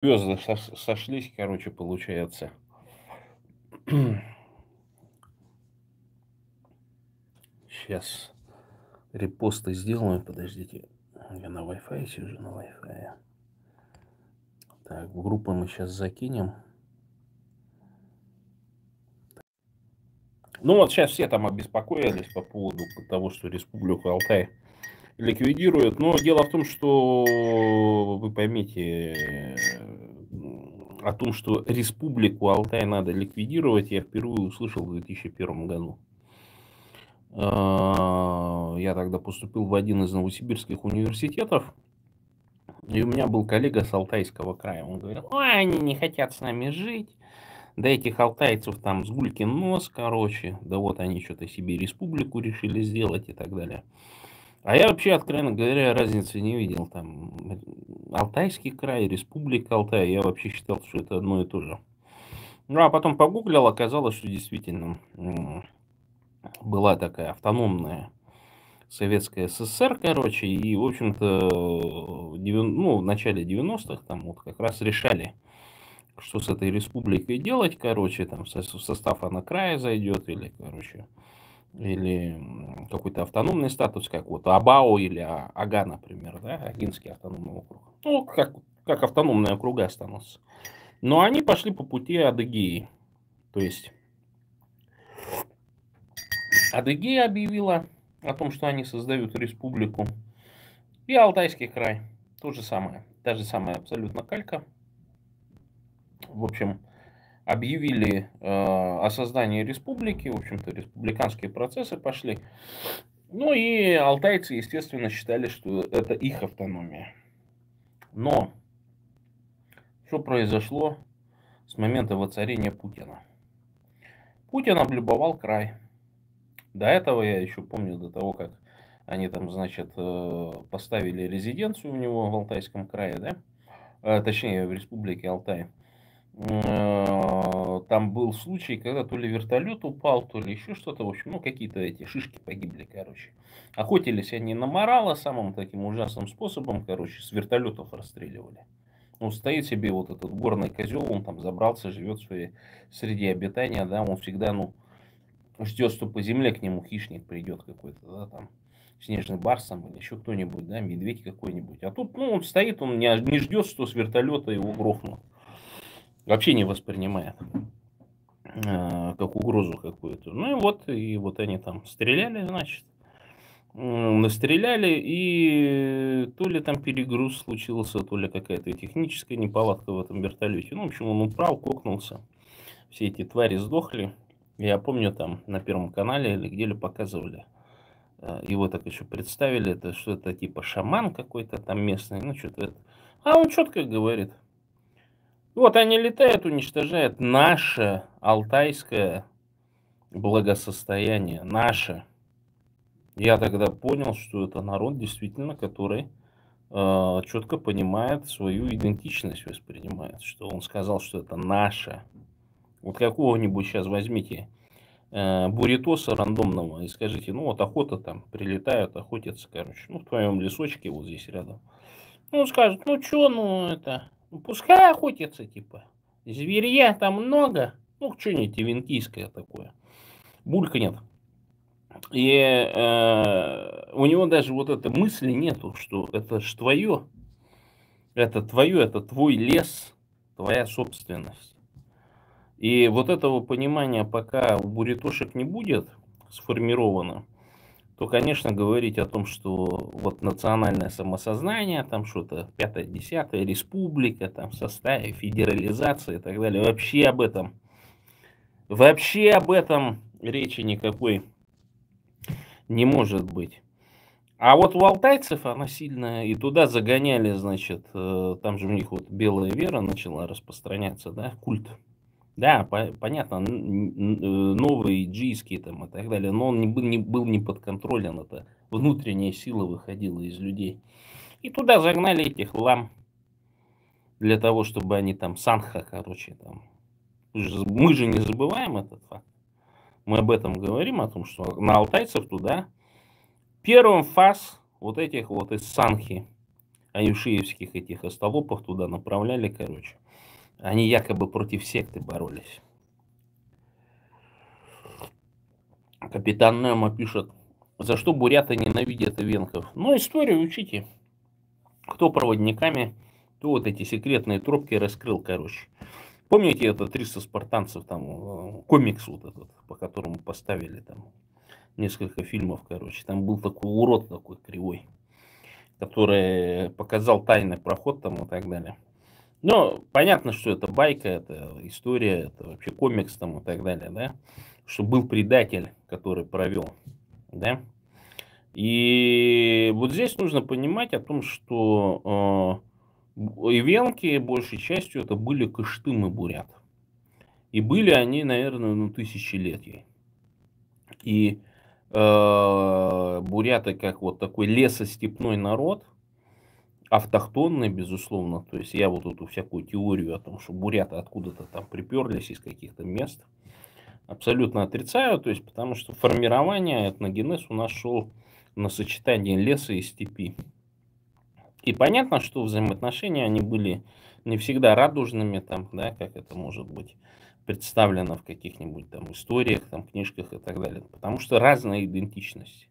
Звезды сошлись, короче, получается. Сейчас репосты сделаю, подождите. Я на Wi-Fi сижу, на Wi-Fi. Так, в группу мы сейчас закинем. Ну вот сейчас все там обеспокоились по поводу того, что Республику Алтай ликвидируют. Но дело в том, что вы поймите, о том, что Республику Алтай надо ликвидировать, я впервые услышал в 2001 году. Я тогда поступил в один из новосибирских университетов, и у меня был коллега с Алтайского края. Он говорил: ой, они не хотят с нами жить, да этих алтайцев там с гулькин нос, короче, да вот они что-то себе республику решили сделать и так далее. А я вообще, откровенно говоря, разницы не видел. Там Алтайский край, Республика Алтай, я вообще считал, что это одно и то же. Ну, а потом погуглил, оказалось, что действительно была такая автономная Советская ССР, короче, и, в общем-то, в начале 90-х там вот как раз решали, что с этой республикой делать, короче, там в состав она края зайдет, или, короче, или какой-то автономный статус, как вот АБАО или АГА, например, да, Агинский автономный округ. Ну, как автономные округа останутся. Но они пошли по пути Адыгеи. То есть Адыгея объявила о том, что они создают республику. И Алтайский край. То же самое. Та же самая абсолютно калька. В общем, объявили о создании республики. В общем-то, республиканские процессы пошли. Ну и алтайцы, естественно, считали, что это их автономия. Но что произошло с момента воцарения Путина? Путин облюбовал край. До этого, я еще помню, до того, как они там, значит, поставили резиденцию у него в Алтайском крае, да? Точнее, в республике Алтай. Там был случай, когда то ли вертолет упал, то ли еще что-то. В общем, ну, какие-то эти шишки погибли, короче. Охотились они на морала самым таким ужасным способом, короче, с вертолетов расстреливали. Ну, стоит себе вот этот горный козел, он там забрался, живет в своей среде обитания, да, он всегда, ну, ждет, что по земле к нему хищник придет какой-то, да, там, снежный барс там, или еще кто-нибудь, да, медведь какой-нибудь. А тут, ну, он стоит, он не ждет, что с вертолета его грохнут. Вообще не воспринимает как угрозу какую-то. Ну и вот они там стреляли, значит, настреляли, и то ли там перегруз случился, то ли какая-то техническая неполадка в этом вертолете. Ну, в общем, он упал, кокнулся, все эти твари сдохли. Я помню, там на Первом канале или где-то показывали, его так еще представили, это что это типа шаман какой-то там местный, ну что-то это. А он четко говорит: вот они летают, уничтожают наше алтайское благосостояние, наше. Я тогда понял, что это народ действительно, который четко понимает свою идентичность, воспринимает, что он сказал, что это наше. Вот какого-нибудь сейчас возьмите буритоса рандомного и скажите: ну вот охота там, прилетают, охотятся, короче, ну в твоем лесочке вот здесь рядом. Ну, он скажет: ну чё, ну это, ну, пускай охотятся, типа, зверья там много, ну что-нибудь ивенкийское такое, бульканет. И у него даже вот этой мысли нету, что это ж твое, это твой лес, твоя собственность. И вот этого понимания, пока у бурятошек не будет сформировано, то, конечно, говорить о том, что вот национальное самосознание, там что-то 5-10, республика, там в составе федерализации и так далее, вообще об этом речи никакой не может быть. А вот у алтайцев она сильная, и туда загоняли, значит, там же у них вот белая вера начала распространяться, да, культ. Да, понятно, новый иджийский там и так далее, но он не был не подконтролен, это внутренняя сила выходила из людей. И туда загнали этих лам для того, чтобы они там санха, короче, там. Мы же не забываем этот факт. Мы об этом говорим, о том, что на алтайцев туда первым фаз вот этих вот из санхи аюшеевских этих остолопов туда направляли, короче. Они якобы против секты боролись. Капитан Немо пишет, за что буряты ненавидят эвенков. Ну, историю учите. Кто проводниками, то вот эти секретные тропки раскрыл, короче. Помните это 300 спартанцев, там, комикс вот этот, по которому поставили там несколько фильмов, короче. Там был такой урод такой кривой, который показал тайный проход там и так далее. Но понятно, что это байка, это история, это вообще комикс там и так далее, да. Что был предатель, который провел, да. И вот здесь нужно понимать о том, что эвенки большей частью это были кыштымы бурят. И были они, наверное, ну, тысячелетия. И буряты, как вот такой лесостепной народ, автохтонный, безусловно. То есть я вот эту всякую теорию о том, что буряты откуда-то там приперлись из каких-то мест, абсолютно отрицаю. То есть потому что формирование, этногенез у нас шел на сочетание леса и степи. И понятно, что взаимоотношения, они были не всегда радужными, там, да, как это может быть представлено в каких-нибудь там историях, там, книжках и так далее. Потому что разная идентичность.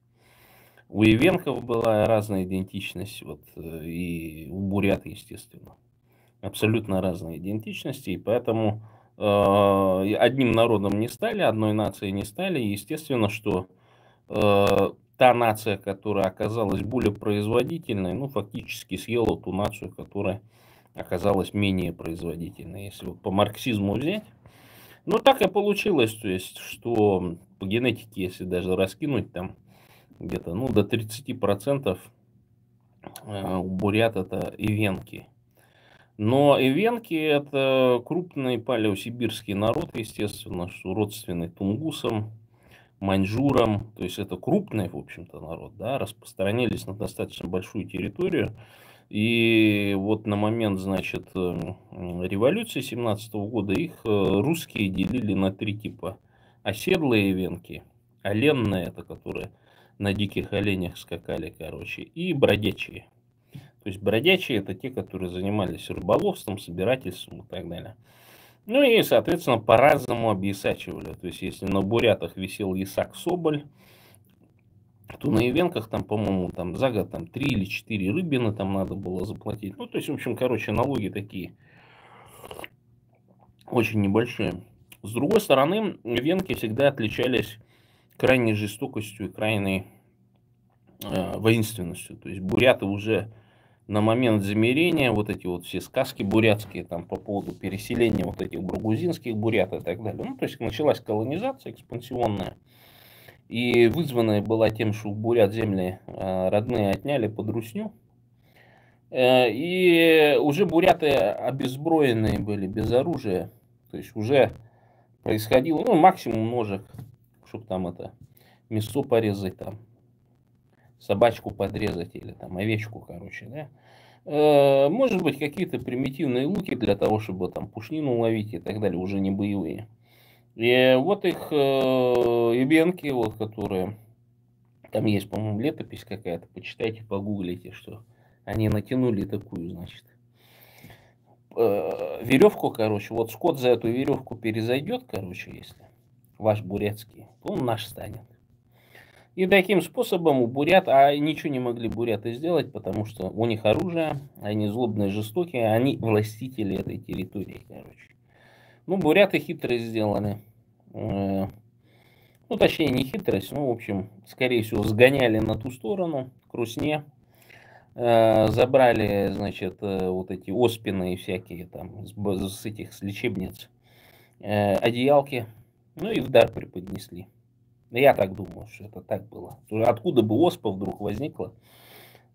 У эвенков была разная идентичность, вот, и у бурят, естественно. Абсолютно разные идентичности, и поэтому одним народом не стали, одной нацией не стали. И естественно, что та нация, которая оказалась более производительной, ну, фактически съела ту нацию, которая оказалась менее производительной. Если вот по марксизму взять, ну, так и получилось, то есть, что по генетике, если даже раскинуть там где-то, ну, до 30% у бурят это эвенки. Но эвенки это крупный палеосибирский народ, естественно, что родственный тунгусам, маньчжурам, то есть это крупный, в общем-то, народ, да, распространились на достаточно большую территорию. И вот на момент, значит, революции 17 года их русские делили на три типа. Оседлые эвенки, оленные, это которые на диких оленях скакали, короче, и бродячие. То есть бродячие это те, которые занимались рыболовством, собирательством и так далее. Ну и, соответственно, по-разному объясачивали. То есть, если на бурятах висел ясак соболь, то на ивенках там, по-моему, там за год там 3 или 4 рыбины там надо было заплатить. Ну, то есть, в общем, короче, налоги такие очень небольшие. С другой стороны, венки всегда отличались крайней жестокостью и крайней воинственностью. То есть буряты уже на момент замерения, вот эти вот все сказки бурятские там по поводу переселения вот этих бургузинских бурят и так далее. Ну, то есть началась колонизация экспансионная. И вызванная была тем, что у бурят земли родные отняли под русню. И уже буряты обезброенные были, без оружия. То есть уже происходило, ну, максимум ножек, чтобы там это мясо порезать, там, собачку подрезать или там овечку, короче, да. Может быть, какие-то примитивные луки для того, чтобы там пушнину ловить и так далее, уже не боевые. И вот их ивенки, вот, которые, там есть, по-моему, летопись какая-то, почитайте, погуглите, что они натянули такую, значит, веревку, короче, вот скот за эту веревку перезайдет, короче, если ваш бурятский, то он наш станет. И таким способом у бурят, а ничего не могли буряты сделать, потому что у них оружие, они злобные, жестокие, они властители этой территории, короче. Ну, буряты хитрость сделали. Ну, точнее, не хитрость, ну, в общем, скорее всего, сгоняли на ту сторону, к Русне. Забрали, значит, вот эти оспины и всякие там с этих, с лечебниц, одеялки, ну и в дар преподнесли. Я так думаю, что это так было. Откуда бы оспа вдруг возникла,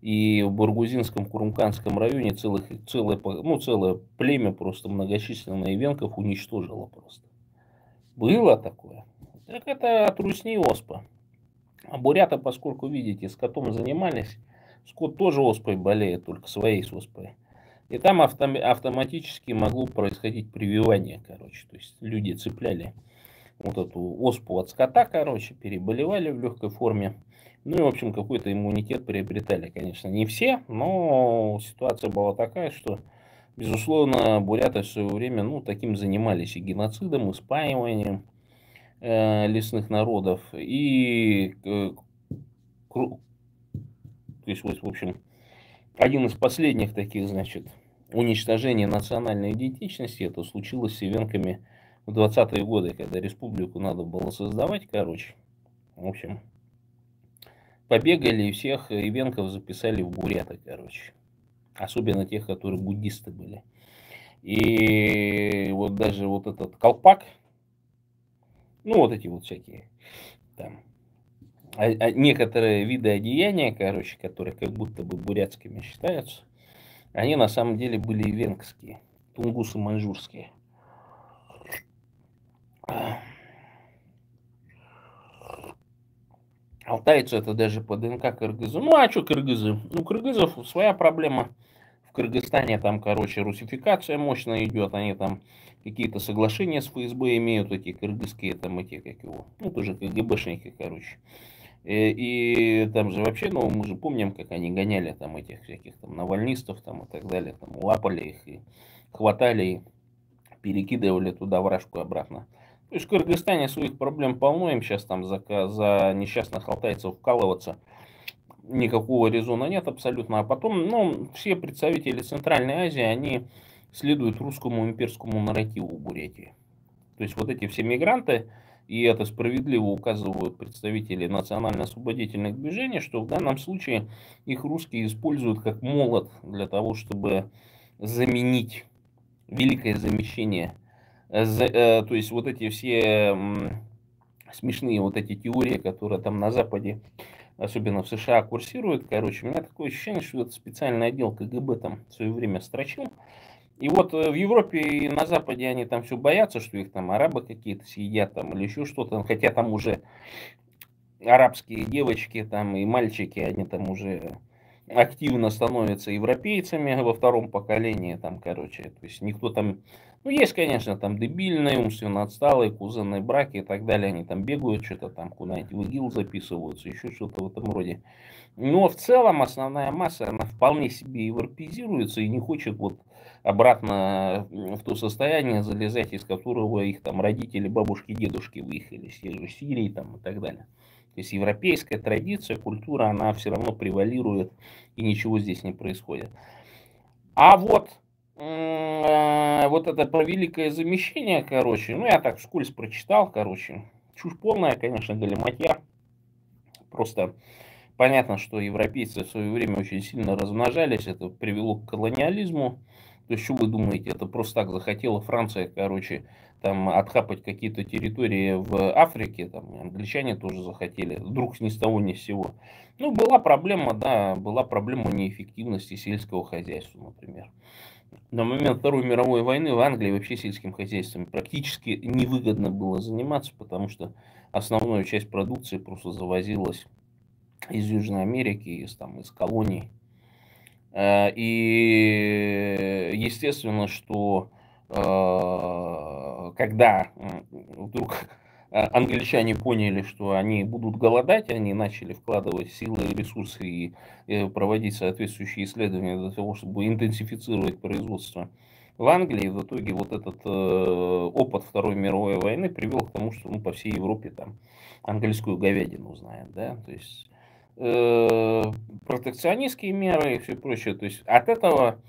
и в Баргузинском Курумканском районе целое племя просто многочисленное ивенков уничтожило просто. Было такое. Так это от русни оспа. А бурята, поскольку, видите, скотом занимались, скот тоже оспой болеет, только своей с оспой. И там автоматически могло происходить прививание, короче. То есть люди цепляли вот эту оспу от скота, короче, переболевали в легкой форме, Ну и, в общем, какой-то иммунитет приобретали, конечно, не все, но ситуация была такая, что, безусловно, буряты в свое время, ну, таким занимались и геноцидом, и спаиванием лесных народов, и, то есть, вот, в общем, один из последних таких, значит, уничтожений национальной идентичности, это случилось с ивенками в 20-е годы, когда республику надо было создавать, короче. В общем, побегали и всех ивенков записали в буряты, короче. Особенно тех, которые буддисты были. И вот даже вот этот колпак, ну вот эти вот всякие там некоторые виды одеяния, короче, которые как будто бы бурятскими считаются, они на самом деле были ивенкские, тунгусы-маньчжурские. Алтайцы это даже по ДНК кыргызы. Ну а что кыргызы? Ну кыргызов своя проблема. В Кыргызстане там, короче, русификация мощная идет. Они там какие-то соглашения с ФСБ имеют, эти кыргызские там эти, как его, ну тоже КГБшники, короче. И там же вообще, ну мы же помним, как они гоняли там этих всяких там навальнистов там и так далее. Там лапали их и хватали и перекидывали туда вражку обратно. То есть в Кыргызстане своих проблем полно, им сейчас там за несчастных алтайцев вкалываться никакого резона нет абсолютно. А потом, ну, все представители Центральной Азии, они следуют русскому имперскому нарративу в Бурятии. То есть вот эти все мигранты, и это справедливо указывают представители национально-освободительных движений, что в данном случае их русские используют как молот для того, чтобы заменить великое замещение. То есть вот эти все смешные вот эти теории, которые там на Западе, особенно в США, курсируют, короче, у меня такое ощущение, что это специальный отдел КГБ там в свое время строчил. И вот в Европе и на Западе они там все боятся, что их там арабы какие-то съедят там или еще что-то, хотя там уже арабские девочки там и мальчики, они там уже активно становятся европейцами во втором поколении, там, короче, то есть никто там, ну, есть, конечно, там дебильные, умственно отсталые, кузенные браки и так далее, они там бегают, что-то там куда-нибудь в ИГИЛ записываются, еще что-то в этом роде. Но в целом основная масса, она вполне себе европеизируется и не хочет вот обратно в то состояние залезать, из которого их там родители, бабушки, дедушки выехали, с тех же Сирии там и так далее. То есть европейская традиция, культура, она все равно превалирует, и ничего здесь не происходит. А вот, вот это про великое замещение, короче, ну я так вскользь прочитал, короче, чушь полная, конечно, галиматья. Просто понятно, что европейцы в свое время очень сильно размножались, это привело к колониализму. То есть, что вы думаете, это просто так захотела Франция, короче, там отхапать какие-то территории в Африке, там англичане тоже захотели, вдруг ни с того ни с сего. Ну, была проблема, да, была проблема неэффективности сельского хозяйства, например. На момент Второй мировой войны в Англии вообще сельским хозяйством практически невыгодно было заниматься, потому что основную часть продукции просто завозилась из Южной Америки, из колоний. И естественно, что когда вдруг англичане поняли, что они будут голодать, они начали вкладывать силы и ресурсы и проводить соответствующие исследования для того, чтобы интенсифицировать производство в Англии. В итоге вот этот опыт Второй мировой войны привел к тому, что по всей Европе там английскую говядину знают, да, то есть э, протекционистские меры и все прочее. То есть от этого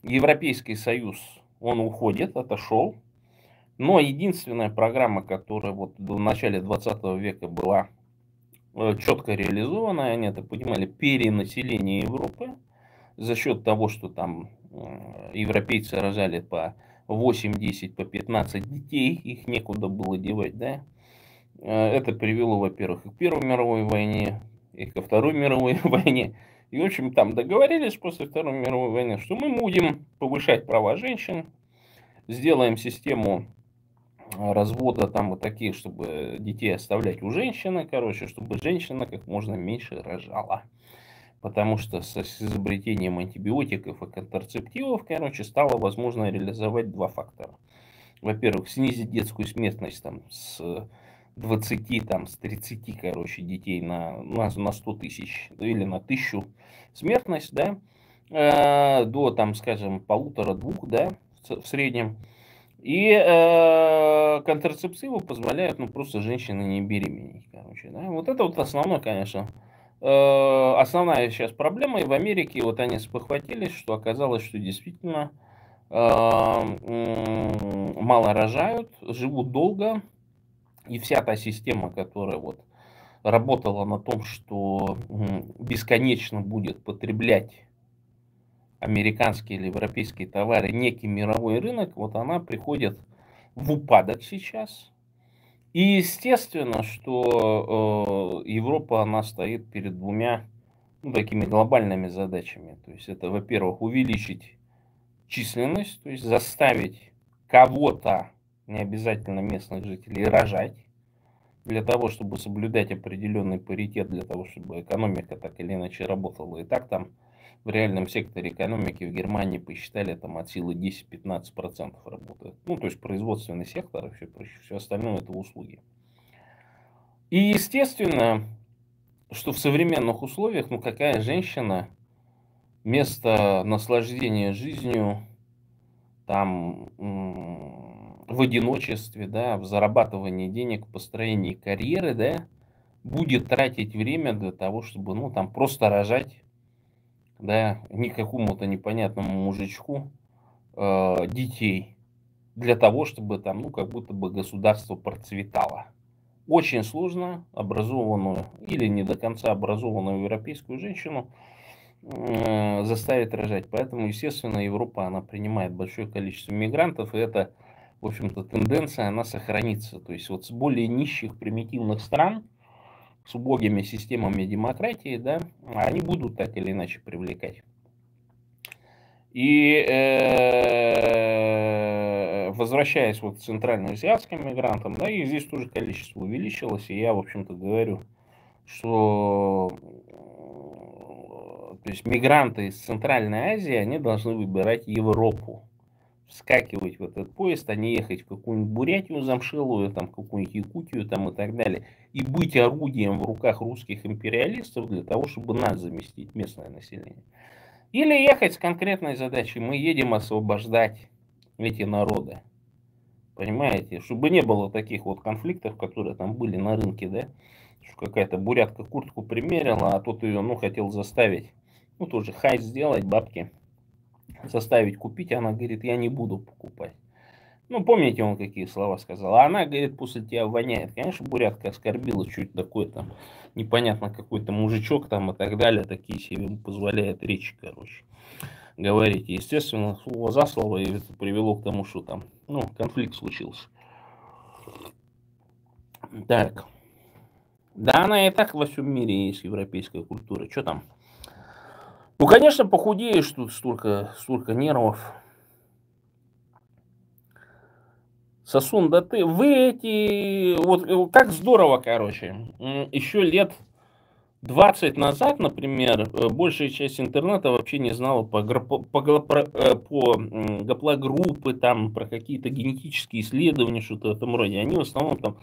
Европейский Союз, он уходит, отошел. Но единственная программа, которая вот в начале 20 века была четко реализована, они это понимали, перенаселение Европы за счет того, что там европейцы рожали по 8, 10, по 15 детей, их некуда было девать, да. Это привело, во-первых, и к Первой мировой войне, и ко Второй мировой войне. И, в общем, там договорились после Второй мировой войны, что мы будем повышать права женщин, сделаем систему развода там вот такие, чтобы детей оставлять у женщины, короче, чтобы женщина как можно меньше рожала. Потому что с изобретением антибиотиков и контрацептивов, короче, стало возможно реализовать два фактора. Во-первых, снизить детскую смертность там, с 20, там, с 30, короче, детей на 100 тысяч или на 1000 смертность, да, до, там, скажем, 1,5-2, да, в среднем. И контрацептивы позволяют, ну, просто женщине не беременеть, короче, да. Вот это вот основное, конечно, основная сейчас проблема. И в Америке вот они спохватились, что оказалось, что действительно мало рожают, живут долго, и вся та система, которая вот работала на том, что бесконечно будет потреблять американские или европейские товары некий мировой рынок, вот она приходит в упадок сейчас. И естественно, что Европа, она стоит перед двумя, ну, такими глобальными задачами. То есть это, во-первых, увеличить численность, то есть заставить кого-то, не обязательно местных жителей, рожать, для того, чтобы соблюдать определенный паритет, для того, чтобы экономика так или иначе работала. И так там в реальном секторе экономики в Германии посчитали, там от силы 10-15% работает. Ну, то есть производственный сектор, и все остальное это услуги. И естественно, что в современных условиях, ну, какая женщина вместо наслаждения жизнью там в одиночестве, да, в зарабатывании денег, в построении карьеры, да, будет тратить время для того, чтобы, ну, там просто рожать, да, не какому-то непонятному мужичку детей для того, чтобы там, ну, как будто бы государство процветало. Очень сложно образованную или не до конца образованную европейскую женщину заставить рожать. Поэтому, естественно, Европа, она принимает большое количество мигрантов, и это, в общем-то, тенденция, она сохранится. То есть вот с более нищих, примитивных стран, с убогими системами демократии, да, они будут так или иначе привлекать. И возвращаясь вот к центральноазиатским мигрантам, да, и здесь тоже количество увеличилось, и я, в общем-то, говорю, что то есть мигранты из Центральной Азии, они должны выбирать Европу, вскакивать в этот поезд, а не ехать в какую-нибудь Бурятию замшелую, там, какую-нибудь Якутию там, и так далее, и быть орудием в руках русских империалистов для того, чтобы нас заместить, местное население. Или ехать с конкретной задачей, мы едем освобождать эти народы. Понимаете, чтобы не было таких вот конфликтов, которые там были на рынке, да, что какая-то бурятка куртку примерила, а тот ее, ну, хотел заставить, ну, тоже хай сделать, бабки, заставить купить, а она говорит, я не буду покупать. Ну, помните, он какие слова сказал? А она, говорит, после тебя воняет. Конечно, бурятка оскорбила, чуть такой там, непонятно, какой-то мужичок там и так далее, такие себе ему позволяет речи, короче, говорить. Естественно, слово за слово, и это привело к тому, что там, ну, конфликт случился. Так. Да, она и так во всем мире есть, европейская культура. Что там? Ну, конечно, похудеешь тут, столько нервов. Сосун, да ты, вы эти, вот как здорово, короче. Еще лет 20 назад, например, большая часть интернета вообще не знала по гаплогруппы, там, про какие-то генетические исследования, что-то в этом роде. Они в основном там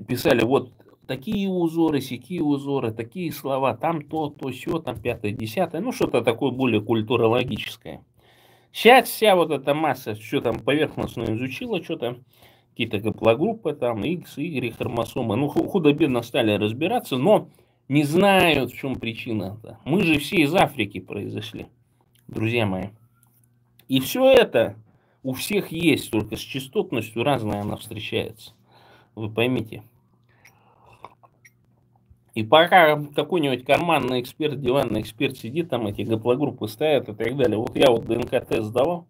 писали, вот такие узоры, сякие узоры, такие слова, там то, сё, там пятое, десятое, ну что-то такое более культурологическое. Сейчас вся вот эта масса, что там поверхностно изучила, что-то, какие-то гаплогруппы, там, X, Y, хромосомы, ну, худо-бедно стали разбираться, но не знают, в чем причина-то. Мы же все из Африки произошли, друзья мои. И все это у всех есть, только с частотностью разной она встречается. Вы поймите. И пока какой-нибудь карманный эксперт, диванный эксперт сидит, там эти гаплогруппы ставят и так далее. Вот я вот ДНК-тест сдавал.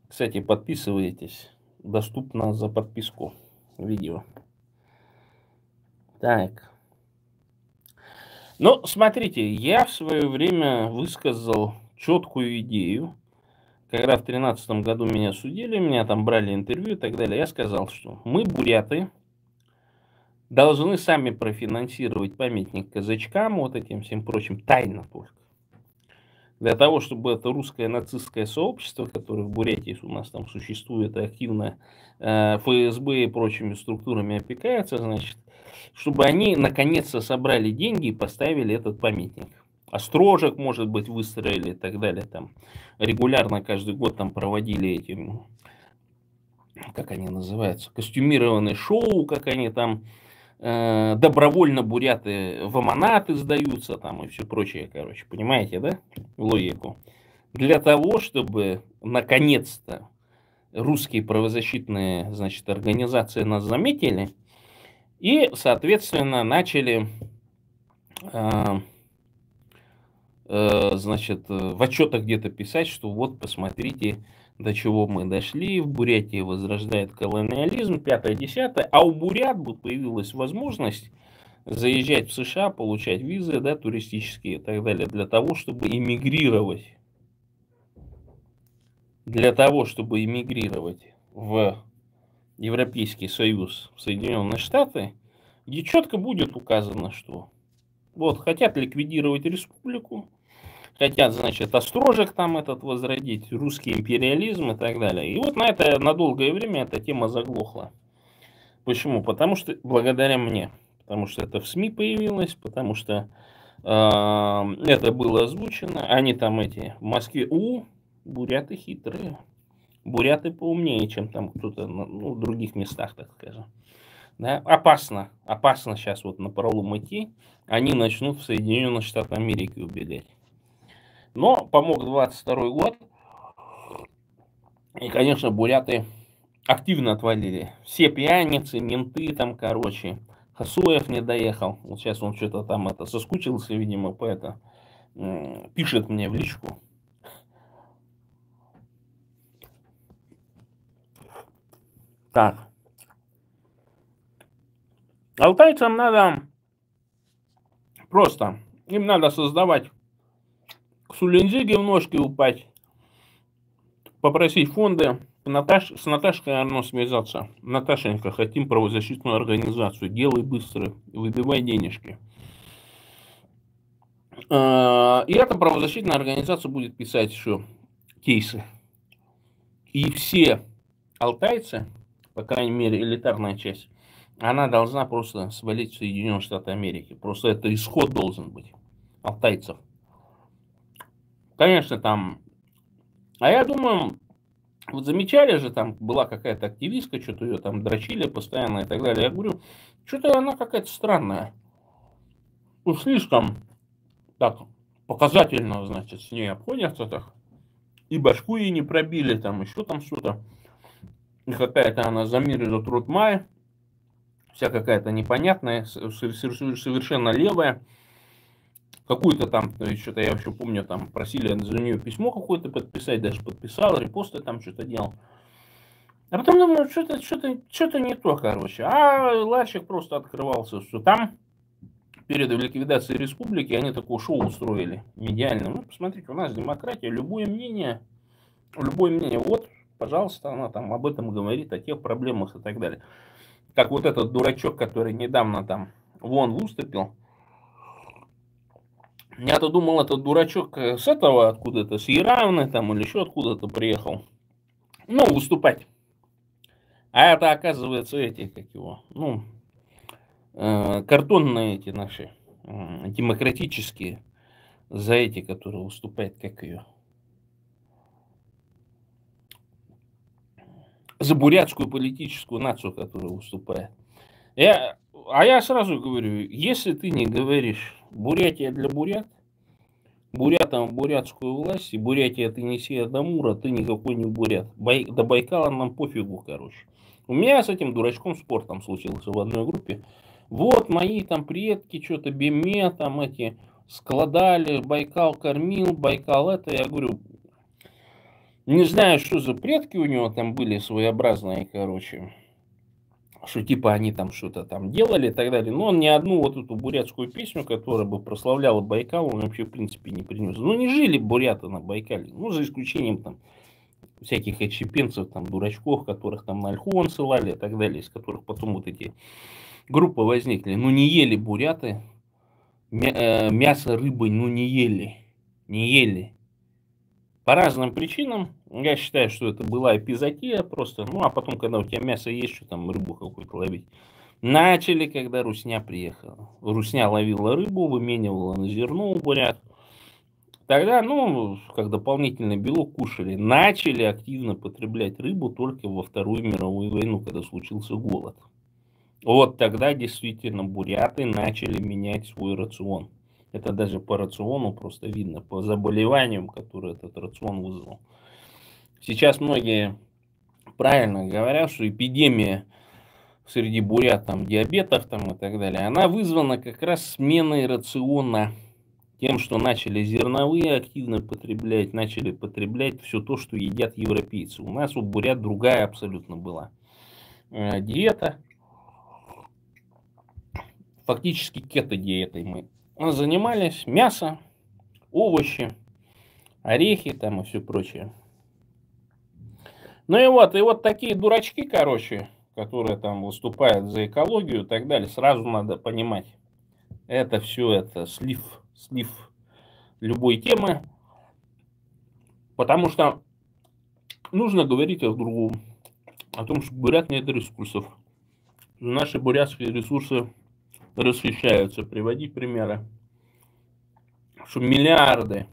Кстати, подписывайтесь. Доступно за подписку видео. Так. Ну, смотрите, я в свое время высказал четкую идею. Когда в 2013 году меня судили, меня там брали интервью и так далее, я сказал, что мы, буряты, должны сами профинансировать памятник казачкам, вот этим всем прочим, тайно только. Для того, чтобы это русское нацистское сообщество, которое в Бурятии у нас там существует активно, ФСБ и прочими структурами опекается, значит, чтобы они наконец-то собрали деньги и поставили этот памятник. Острожек, может быть, выстроили и так далее. Там регулярно каждый год там проводили эти, как они называются, костюмированные шоу, как они там добровольно буряты в аманаты сдаются там и все прочее, короче. Понимаете, да, логику? Для того, чтобы наконец-то русские правозащитные, значит, организации нас заметили и, соответственно, начали, значит, в отчетах где-то писать, что вот, посмотрите, до чего мы дошли, в Бурятии возрождает колониализм, 5-10, а у бурят бы появилась возможность заезжать в США, получать визы, да, туристические и так далее, для того, чтобы эмигрировать. Для того, чтобы эмигрировать в Европейский Союз, в Соединенные Штаты, где четко будет указано, что вот хотят ликвидировать республику, хотят, значит, острожек там этот возродить, русский империализм и так далее. И вот на это, на долгое время эта тема заглохла. Почему? Потому что благодаря мне. Потому что это в СМИ появилось, потому что это было озвучено. Они там эти в Москве, буряты хитрые. Буряты поумнее, чем там кто-то в других местах, так скажем. Да? Опасно. Опасно сейчас вот на пролом идти. Они начнут в Соединенные Штаты Америки убегать. Но помог 22 год. И, конечно, буряты активно отвалили. Все пьяницы, менты там, короче. Хасуев не доехал. Вот сейчас он что-то там соскучился, видимо, пишет мне в личку. Так. Алтайцам надо просто, им надо создавать к Сулинзиге в ножки упасть, попросить фонды, с Наташкой Арно связаться. Наташенька, хотим правозащитную организацию, делай быстро, выбивай денежки. И эта правозащитная организация будет писать еще кейсы. И все алтайцы, по крайней мере элитарная часть, она должна просто свалить в Соединенные Штаты Америки. Просто это исход должен быть алтайцев. Конечно, там... А я думаю, вот замечали же, там была какая-то активистка, что-то ее там дрочили постоянно и так далее. Я говорю, что-то она какая-то странная. Ну, слишком так показательно, значит, с ней обходятся так. И башку ей не пробили, там еще там что-то. И какая-то она за мир идет труд май. Вся какая-то непонятная, совершенно левая. Какую-то там, что-то я еще помню, там просили за нее письмо какое-то подписать, даже подписал, репосты там что-то делал. А потом думаю, что-то не то, короче. А ларчик просто открывался, что там перед ликвидацией республики они такое шоу устроили, медиальное. Ну, посмотрите, у нас демократия, любое мнение, вот, пожалуйста, она там об этом говорит, о тех проблемах и так далее. Как вот этот дурачок, который недавно там вон выступил. Я-то думал, этот дурачок с этого откуда-то, с Ирана там или еще откуда-то приехал. Ну, выступать. А это, оказывается, эти, как его, картонные эти наши, демократические, за эти, которые выступают, как ее, за бурятскую политическую нацию, которая выступает. Я сразу говорю, если ты не говоришь Бурятия для бурят, бурятам бурятскую власть, и Бурятия ты неси Адамура, ты никакой не бурят. До Байкала нам пофигу, короче. У меня с этим дурачком спор там случился в одной группе. Вот мои там предки, что-то Беме, там эти складали, Байкал кормил, Байкал это. Я говорю, не знаю, что за предки у него там были своеобразные, короче. Что типа они там что-то там делали и так далее. Но он ни одну вот эту бурятскую песню, которая бы прославляла Байкал, он вообще в принципе не принес. Ну не жили буряты на Байкале. Ну за исключением там всяких отщепенцев, там дурачков, которых там на Ольхон ссылали и так далее, из которых потом вот эти группы возникли. Ну не ели буряты мясо рыбы, ну не ели. Не ели. По разным причинам. Я считаю, что это была эпизодия просто. Ну, а потом, когда у тебя мясо есть, что там рыбу какую-то ловить. Начали, когда русня приехала. Русня ловила рыбу, выменивала на зерно у бурят. Тогда, ну, как дополнительный белок кушали. Начали активно потреблять рыбу только во Вторую мировую войну, когда случился голод. Вот тогда действительно буряты начали менять свой рацион. Это даже по рациону просто видно, по заболеваниям, которые этот рацион вызвал. Сейчас многие правильно говорят, что эпидемия среди бурят, там, диабетов там, и так далее, она вызвана как раз сменой рациона. Тем, что начали зерновые активно потреблять, начали потреблять все то, что едят европейцы. У нас у бурят другая абсолютно была диета. Фактически кето-диетой мы занимались. Мясо, овощи, орехи там и все прочее. Ну и вот такие дурачки, короче, которые там выступают за экологию и так далее, сразу надо понимать, это все это слив любой темы, потому что нужно говорить о другом, о том, что в бурят нет ресурсов. Наши бурятские ресурсы расхищаются. Приводить примеры, что миллиарды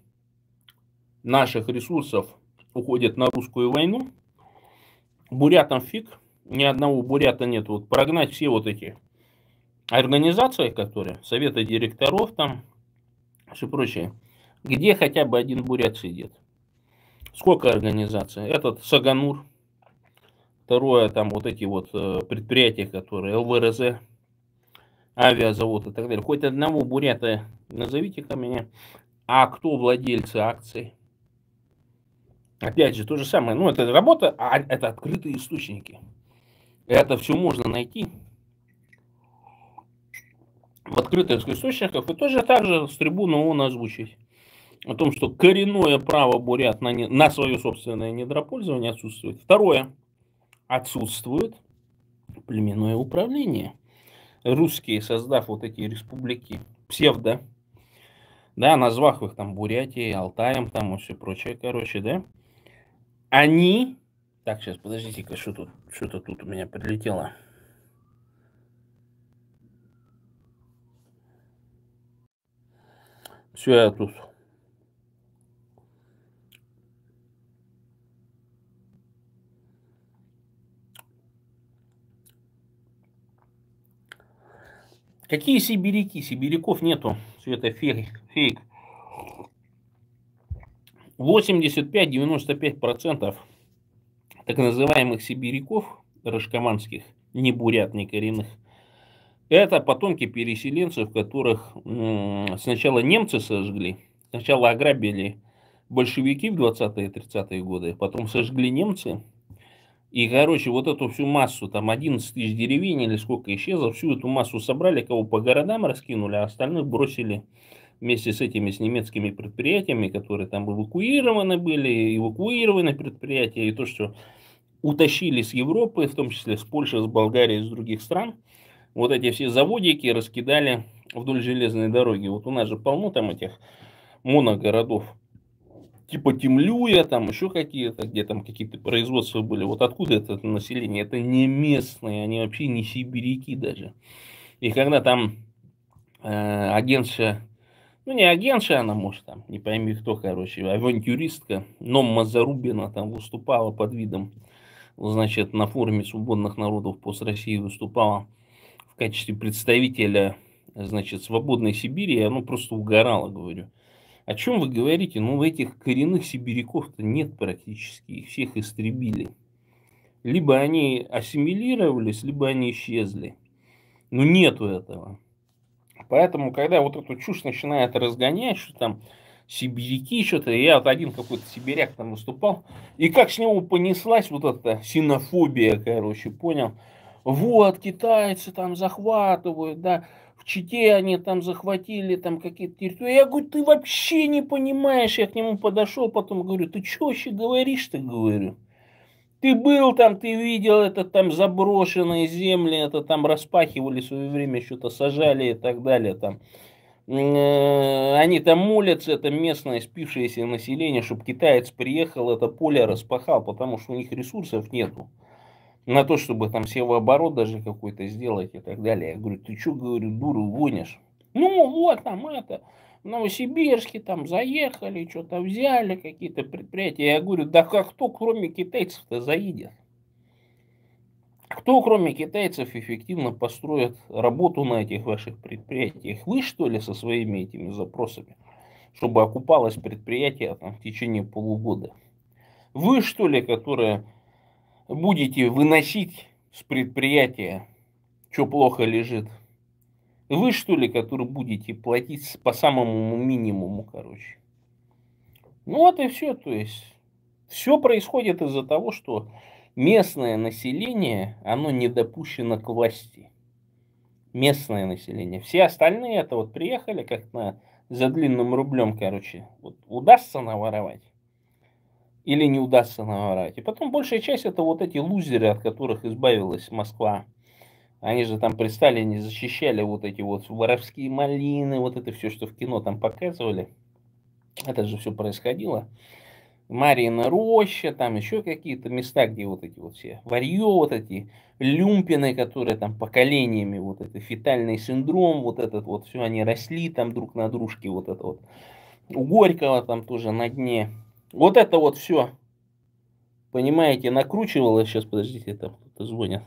наших ресурсов уходят на русскую войну. Бурятам фиг, ни одного бурята нет. Вот прогнать все вот эти организации, которые, советы директоров там, все прочее, где хотя бы один бурят сидит. Сколько организаций? Этот Саганур, второе, там вот эти вот предприятия, которые ЛВРЗ, авиазавод и так далее. Хоть одного бурята назовите-ка меня. А кто владельцы акций? Опять же, то же самое. Ну, это работа, а это открытые источники. Это все можно найти в открытых источниках и тоже так же с трибуны ООН озвучить. О том, что коренное право бурят на свое собственное недропользование отсутствует. Второе. Отсутствует племенное управление. Русские, создав вот эти республики псевдо, да, назвав их там Бурятией, Алтаем там и все прочее, короче, да, они... Так, сейчас, подождите-ка, что-то тут у меня прилетело. Все, я тут... Какие сибиряки? Сибиряков нету. Все это фейк. 85-95% так называемых сибиряков, рашкоманских, не бурят, не коренных, это потомки переселенцев, которых сначала немцы сожгли, сначала ограбили большевики в 20-е 30-е годы, потом сожгли немцы. И, короче, вот эту всю массу, там 11 тысяч деревень или сколько исчезло, всю эту массу собрали, кого по городам раскинули, а остальных бросили вместе с этими, с немецкими предприятиями, которые там эвакуированы были, эвакуированы предприятия, и то, что утащили с Европы, в том числе с Польши, с Болгарии, с других стран, вот эти все заводики раскидали вдоль железной дороги. Вот у нас же полно там этих моногородов, типа Темлюя, там еще какие-то, где там какие-то производства были. Вот откуда это население? Это не местные, они вообще не сибиряки даже. И когда там агентша, ну не агентша, она может там, не пойми кто, короче, авантюристка, Номма Зарубина там выступала под видом, значит, на форуме свободных народов пост России выступала в качестве представителя, значит, свободной Сибири, я ну просто угорала, говорю. О чем вы говорите? Ну, этих коренных сибиряков-то нет практически, их всех истребили. Либо они ассимилировались, либо они исчезли. Ну, нету этого. Поэтому, когда вот эту чушь начинает разгонять, что там сибиряки, что-то, я вот один какой-то сибиряк там выступал, и как с него понеслась вот эта синофобия, короче, понял? Вот, китайцы там захватывают, да, в Чите они там захватили там какие-то территории. Я говорю, ты вообще не понимаешь, я к нему подошел, потом говорю, ты что вообще говоришь-то, говорю? Ты был там, ты видел это там заброшенные земли, это там распахивали в свое время, что-то сажали и так далее там. Они там молятся, это местное спившееся население, чтобы китаец приехал, это поле распахал, потому что у них ресурсов нету на то, чтобы там севооборот даже какой-то сделать и так далее. Я говорю, ты что, говорю, дуру гонишь? Ну, вот там это, в Новосибирске там заехали, что-то взяли, какие-то предприятия. Я говорю, да как кто, кроме китайцев-то, заедет? Кто, кроме китайцев, эффективно построит работу на этих ваших предприятиях? Вы, что ли, со своими этими запросами, чтобы окупалось предприятие там, в течение полугода? Вы, что ли, которые будете выносить с предприятия, что плохо лежит? Вы, что ли, которые будете платить по самому минимуму, короче? Ну вот и все, то есть все происходит из-за того, что местное население, оно не допущено к власти. Местное население. Все остальные это вот приехали как за длинным рублем, короче. Вот удастся наворовать или не удастся наворовать. И потом большая часть это вот эти лузеры, от которых избавилась Москва. Они же там при Сталине защищали вот эти вот воровские малины, вот это все, что в кино там показывали. Это же все происходило. Марьина роща, там еще какие-то места, где вот эти вот все варьё, вот эти люмпины, которые там поколениями, вот это фетальный синдром, вот этот вот, все они росли там друг на дружке, вот это вот. У Горького там тоже на дне. Вот это вот все, понимаете, накручивалось. Сейчас, подождите, там кто-то звонит.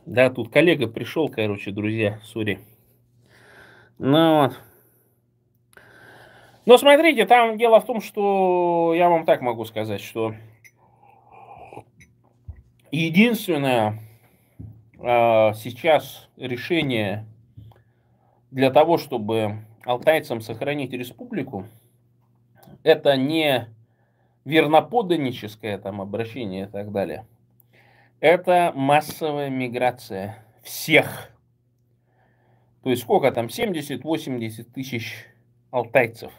Да, тут коллега пришел, короче, друзья, сори. Ну вот. Но смотрите, там дело в том, что я вам так могу сказать, что единственное сейчас решение для того, чтобы алтайцам сохранить республику, это не верноподданническое там обращение и так далее. Это массовая миграция всех. То есть сколько там, 70-80 тысяч алтайцев.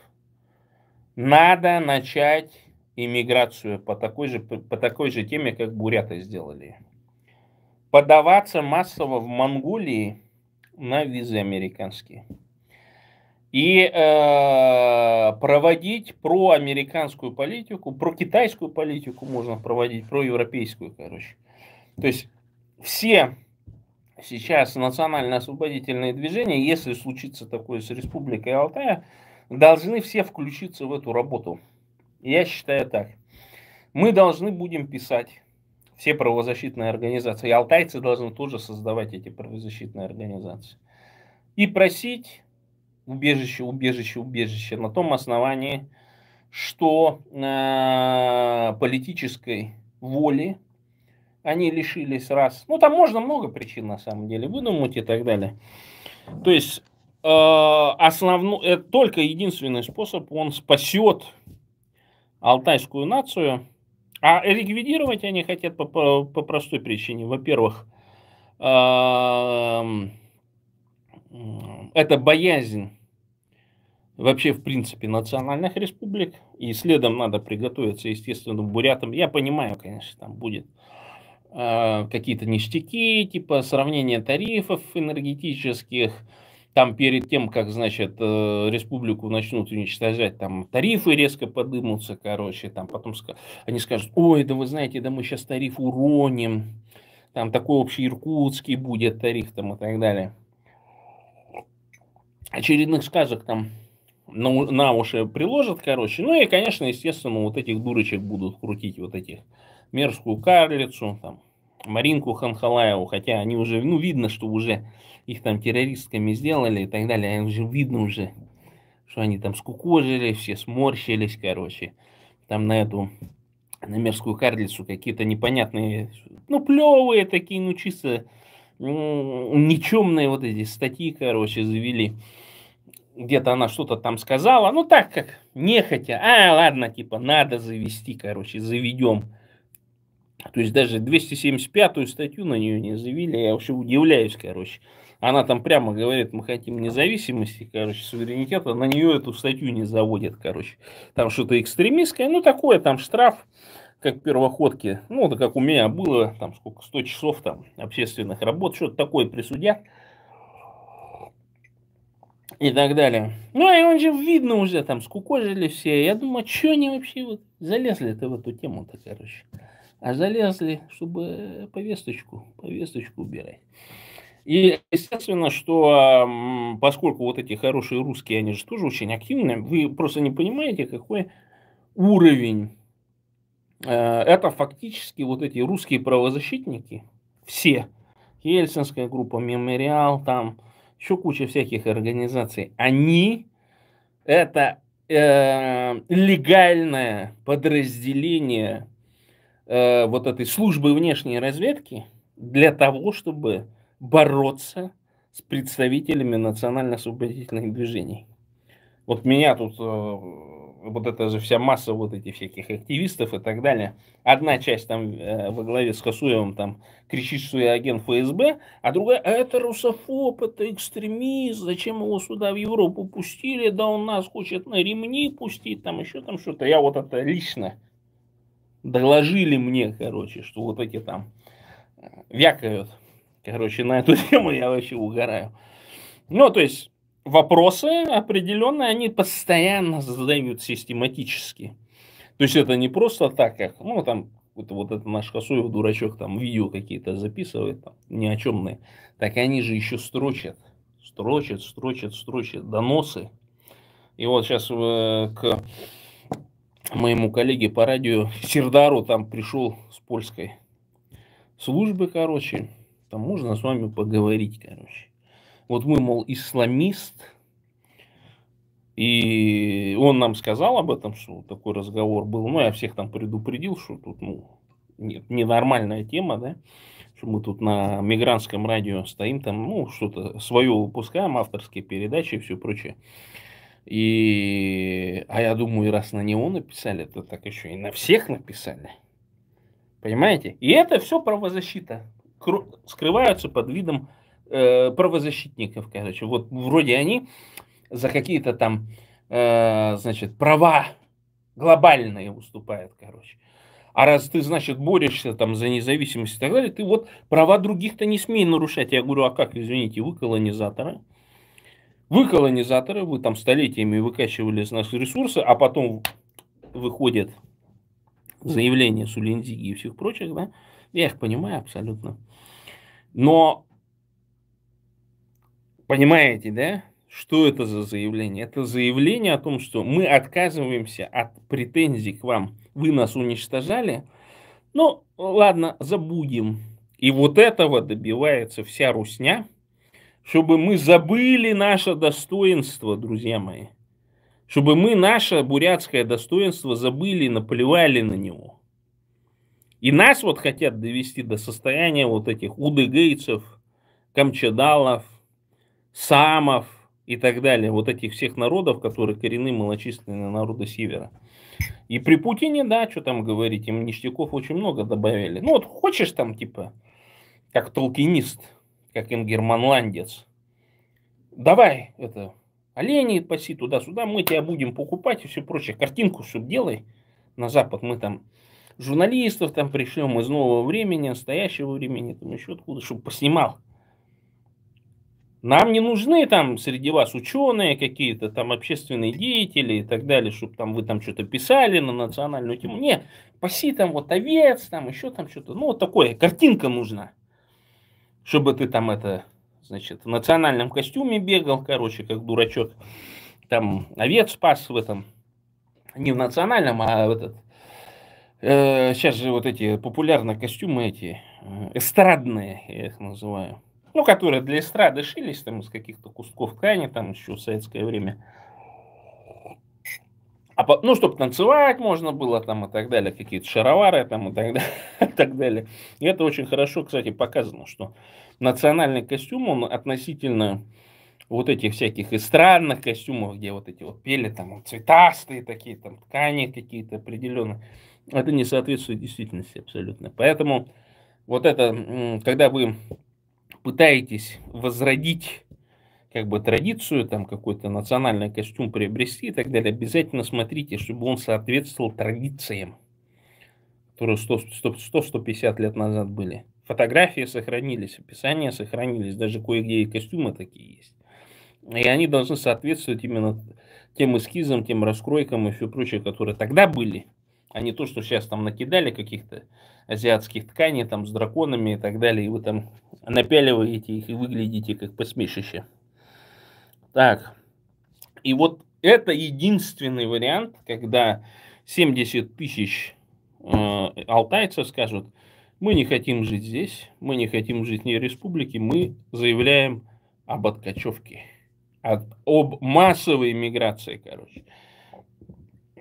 Надо начать иммиграцию по такой же теме, как буряты сделали. Подаваться массово в Монголии на визы американские. И проводить проамериканскую политику, прокитайскую политику можно проводить, проевропейскую, короче. То есть все сейчас национально-освободительные движения, если случится такое с Республикой Алтая, должны все включиться в эту работу. Я считаю так. Мы должны будем писать все правозащитные организации. И алтайцы должны тоже создавать эти правозащитные организации. И просить убежище, убежище, убежище на том основании, что политической воли они лишились раз. Ну, там можно много причин, на самом деле, выдумать и так далее. То есть, только единственный способ, он спасет алтайскую нацию. А ликвидировать они хотят по простой причине. Во-первых, это боязнь вообще, в принципе, национальных республик. И следом надо приготовиться, естественно, бурятам. Я понимаю, конечно, там будет какие-то ништяки, типа сравнение тарифов энергетических. Там перед тем, как, значит, республику начнут уничтожать, там тарифы резко подымутся, короче. Там потом они скажут, ой, да вы знаете, да мы сейчас тариф уроним. Там такой общий иркутский будет тариф там и так далее. Очередных сказок там на уши приложат, короче. Ну и, конечно, естественно, вот этих дурочек будут крутить, вот этих мерзкую карлицу, там, Маринку Ханхалаеву, хотя они уже, ну, видно, что уже их там террористками сделали и так далее, уже видно уже, что они там скукожили, все сморщились, короче, там на мерзкую карлицу какие-то непонятные, ну, плевые такие, ну, чисто никчемные вот эти статьи, короче, завели. Где-то она что-то там сказала, ну так как, нехотя, ладно, типа, надо завести, короче, заведем. То есть даже 275-ю статью на нее не завели, я вообще удивляюсь, короче. Она там прямо говорит, мы хотим независимости, короче, суверенитета, на нее эту статью не заводят, короче. Там что-то экстремистское, ну такое, там штраф, как первоходки, ну, да как у меня было, там сколько, 100 часов там общественных работ, что-то такое присудят. И так далее. Ну, и он же видно уже там скукожили все. Я думаю, что они вообще вот залезли-то в эту тему-то, короче. А залезли, чтобы повесточку убирать. И естественно, что поскольку вот эти хорошие русские, они же тоже очень активны, вы просто не понимаете, какой уровень. Это фактически вот эти русские правозащитники, все, Ельцинская группа, Мемориал, там еще куча всяких организаций, они это легальное подразделение вот этой службы внешней разведки для того, чтобы бороться с представителями национально-освободительных движений. Вот меня тут, вот эта же вся масса вот этих всяких активистов и так далее. Одна часть там во главе с Хасуевым там кричит, что я агент ФСБ, а другая, это русофоб, это экстремист, зачем его сюда в Европу пустили, да он нас хочет на ремни пустить, там еще там что-то. Я вот это лично доложили мне, короче, что вот эти там вякают, короче, на эту тему я вообще угораю. Ну, то есть вопросы определенные, они постоянно задают систематически. То есть это не просто так, как, ну, там, вот это наш Хасуев, дурачок, там, видео какие-то записывает, там, ни о чемные. Так они же еще строчат доносы. И вот сейчас к моему коллеге по радио Сердару там пришел с польской службы, короче, там можно с вами поговорить, короче. Вот вы, мол, исламист, и он нам сказал об этом, что такой разговор был. Ну, я всех там предупредил, что тут, ну, нет, ненормальная тема, да, что мы тут на мигрантском радио стоим, там, ну, что-то свое выпускаем, авторские передачи и все прочее. А я думаю, раз на него написали, то так еще и на всех написали. Понимаете? И это все правозащита. Скрываются под видом правозащитников, короче. Вот вроде они за какие-то там, значит, права глобальные выступают, короче. А раз ты, значит, борешься там за независимость и так далее, ты вот права других-то не смей нарушать. Я говорю, а как, извините, вы колонизаторы? Вы колонизаторы, вы там столетиями выкачивали из нас ресурсы, а потом выходит заявление Сулинзиги и всех прочих, да? Я их понимаю абсолютно. Но, понимаете, да, что это за заявление? Это заявление о том, что мы отказываемся от претензий к вам. Вы нас уничтожали. Ну, ладно, забудем. И вот этого добивается вся русня, чтобы мы забыли наше достоинство, друзья мои. Чтобы мы наше бурятское достоинство забыли и наплевали на него. И нас вот хотят довести до состояния вот этих удыгейцев, камчадалов, самов и так далее. Вот этих всех народов, которые коренные малочисленные народы Севера. И при Путине, да, что там говорить, им ништяков очень много добавили. Ну вот хочешь там типа, как толкинист, как ингерманландец, давай это, оленей паси туда-сюда, мы тебя будем покупать и все прочее. Картинку, чтобы делай на Запад, мы там журналистов там пришлем из нового времени, настоящего времени, там еще откуда, чтобы поснимал. Нам не нужны там среди вас ученые какие-то, там общественные деятели и так далее, чтобы там вы там что-то писали на национальную тему. Не, паси там вот овец, там еще там что-то. Ну, вот такое, картинка нужна. Чтобы ты там это, значит, в национальном костюме бегал, короче, как дурачок. Там овец спас в этом, не в национальном, а в этот. Сейчас же вот эти популярные костюмы эти, эстрадные, я их называю. Ну, которые для эстрады шились там из каких-то кусков ткани, там еще в советское время. Ну, чтобы танцевать можно было там и так далее, какие-то шаровары там и так далее. И так далее. И это очень хорошо, кстати, показано, что национальный костюм, он относительно вот этих всяких эстрадных костюмов, где вот эти вот пели там цветастые такие там ткани какие-то определенные, это не соответствует действительности абсолютно. Поэтому вот это, когда вы пытаетесь возродить как бы традицию, там какой-то национальный костюм приобрести и так далее, обязательно смотрите, чтобы он соответствовал традициям, которые 100-150 лет назад были. Фотографии сохранились, описания сохранились, даже кое-где и костюмы такие есть. И они должны соответствовать именно тем эскизам, тем раскройкам и все прочее, которые тогда были, а не то, что сейчас там накидали каких-то азиатских тканей там с драконами и так далее, и вы там напяливаете их и выглядите как посмешище. Так, и вот это единственный вариант, когда 70 тысяч алтайцев скажут, мы не хотим жить здесь, мы не хотим жить вне республики, мы заявляем об откачевке, об массовой миграции, короче.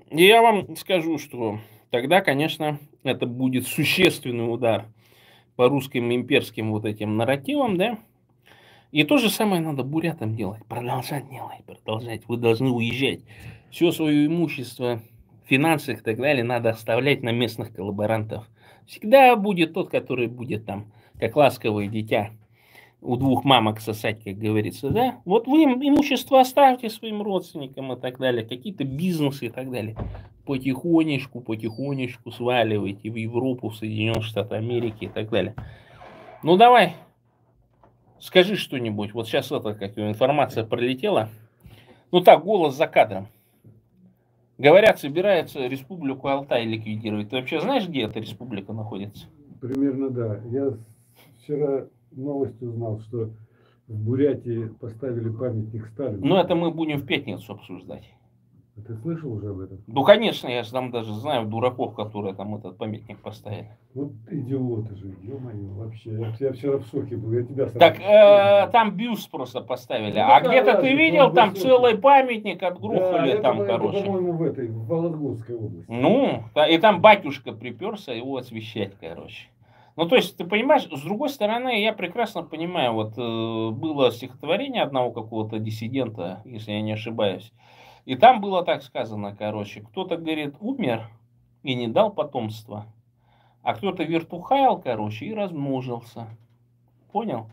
И я вам скажу, что тогда, конечно, это будет существенный удар по русским имперским вот этим нарративам, да. И то же самое надо бурятам делать, продолжать делать, продолжать. Вы должны уезжать. Все свое имущество, финансы и так далее надо оставлять на местных коллаборантов. Всегда будет тот, который будет там, как ласковое дитя, у двух мамок сосать, как говорится, да? Вот вы имущество оставьте своим родственникам и так далее, какие-то бизнесы и так далее. Потихонечку, потихонечку сваливайте в Европу, в Соединенные Штаты Америки и так далее. Ну давай, скажи что-нибудь. Вот сейчас это, как информация пролетела. Ну так, голос за кадром. Говорят, собирается республику Алтай ликвидировать. Ты вообще знаешь, где эта республика находится? Примерно, да. Я вчера новость узнал, что в Бурятии поставили памятник Сталину. Ну, это мы будем в пятницу обсуждать. Ты слышал уже об этом? Ну, конечно, я же там даже знаю дураков, которые там этот памятник поставили. Вот идиоты же, ё-моё, вообще. Я вчера в шоке был, я тебя Так сразу. там бюст просто поставили. Ну А какая где-то ты разница, видел, он там высокий. целый памятник Да, отгрохали там, это, короче. по-моему, в Вологодской области. Ну, и там батюшка приперся его освещать, короче. Ну, то есть, ты понимаешь, с другой стороны, я прекрасно понимаю, вот было стихотворение одного какого-то диссидента, если я не ошибаюсь, и там было так сказано, короче, кто-то, говорит, умер и не дал потомства, а кто-то вертухаял, короче, и размножился. Понял?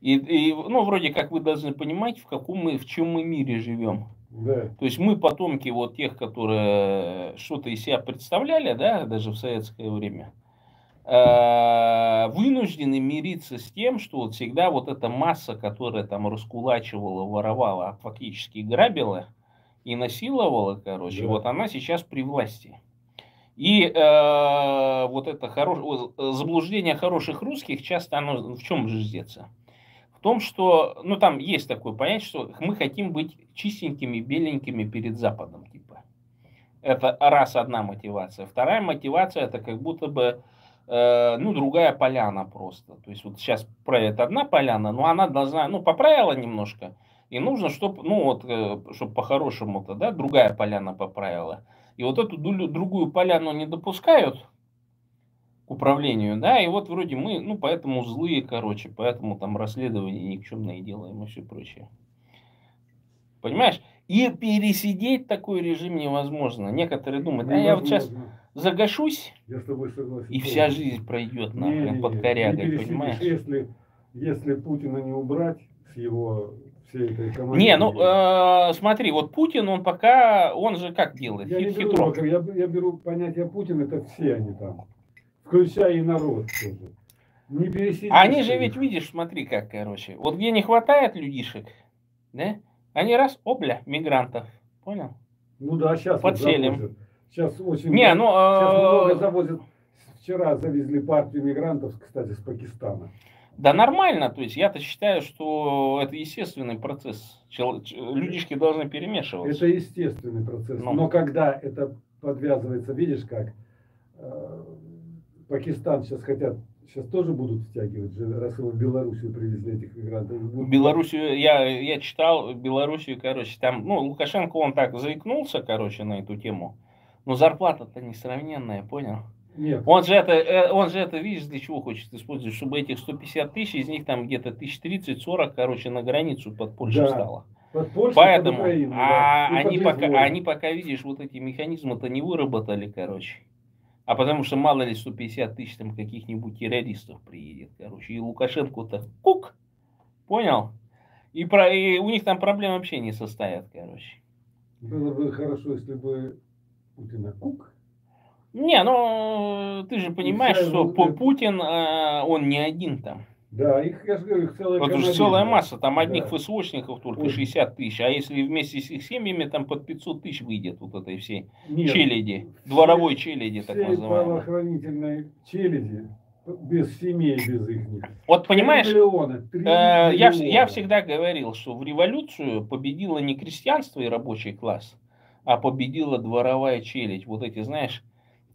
Ну, вроде как вы должны понимать, в чем мы мире живем. Да. То есть мы потомки вот тех, которые что-то из себя представляли, да, даже в советское время, вынуждены мириться с тем, что вот всегда вот эта масса, которая там раскулачивала, воровала, а фактически грабила и насиловала, короче, Да. вот она сейчас при власти. И вот это заблуждение хороших русских часто оно в чем ждется? В том, что, ну там есть такое понятие, что мы хотим быть чистенькими, беленькими перед Западом, типа. Это раз одна мотивация. Вторая мотивация это как будто бы, ну, другая поляна просто. То есть вот сейчас правит одна поляна, но она должна, ну, поправила немножко. И нужно, чтобы, ну, вот, чтобы по-хорошему-то, да, другая поляна поправила. И вот эту другую поляну не допускают к управлению, да, и вот вроде мы, ну, поэтому злые, короче, поэтому там расследования никчемные делаем и все прочее. Понимаешь? И пересидеть такой режим невозможно. Некоторые думают, а я вот сейчас загашусь, я с тобой согласен, и вся жизнь пройдет нахрен под корягой, понимаешь? Если Путина не убрать с его всей этой командой. Не, ну смотри, вот Путин, он пока, он же как делает? Я не беру, я беру понятие Путин, это все они там, включая и народ тоже. Не пересидишь. Они же ведь, видишь, смотри как, короче, вот где не хватает людишек, да, они раз, обля, мигрантов, понял? Ну да, сейчас подселим. Вот сейчас очень не, ну, сейчас много завозят. Вчера завезли партию мигрантов, кстати, с Пакистана. Да нормально, то есть я-то считаю, что это естественный процесс. Людишки должны перемешиваться. Это естественный процесс. Но когда это подвязывается, видишь как, Пакистан сейчас тоже будут втягивать, раз его в Белоруссию привезли этих мигрантов. В Белоруссию, я читал, Белоруссию, короче, там, ну, Лукашенко, он так заикнулся, короче, на эту тему, но зарплата-то несравненная, понял? Нет. Он же это, видишь, для чего хочет использовать, чтобы этих 150 тысяч, из них там где-то 1030-40, короче, на границу под Польшу стало. Под Польшу, поэтому, под Украину, они пока, видишь, вот эти механизмы-то не выработали, короче. А потому что мало ли 150 тысяч там каких-нибудь террористов приедет, короче. И Лукашенко-то кук, понял? И у них там проблем вообще не состоят, короче. Было бы хорошо, если бы Путина кук. Не, ну ты же понимаешь, что Путин, он не один там. Да, я же говорю, их целая команда. Это же целая масса, там одних ФСОшников только 60 тысяч, а если вместе с их семьями там под 500 тысяч выйдет вот этой всей челяди, дворовой челяди так называемой. Правоохранительной челяди, без семей, без их. Вот понимаешь, 3 миллиона. Я всегда говорил, что в революцию победило не крестьянство и рабочий класс, а победила дворовая челядь. Вот эти, знаешь,